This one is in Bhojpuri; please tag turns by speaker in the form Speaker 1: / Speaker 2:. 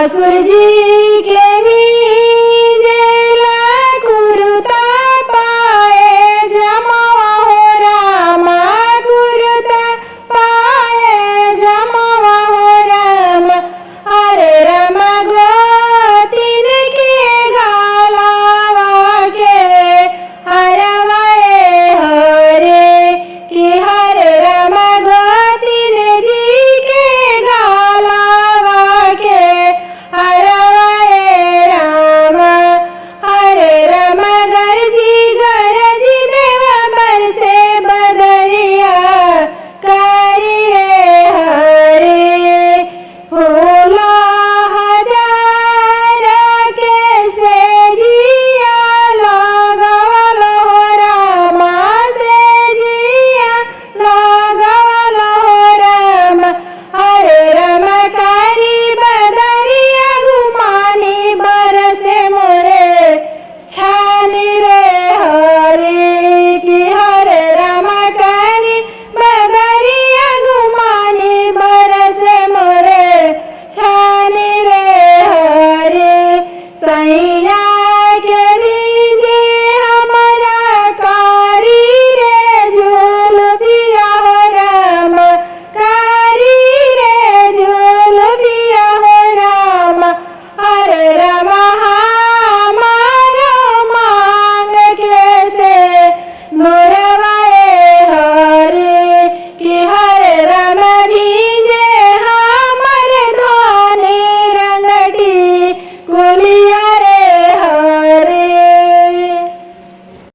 Speaker 1: असुर जी के बीजेला कुरुता पाए जमावा हो रामा कुरुता पाए जमावा हो राम हरे राम गोतीन के गालावा के हरवाए हरे कि हरे राम गोतीन जी के गालावा के हरवाए राम हरे राम गरजी देव बरसे बदरिया करी रे हरे फूला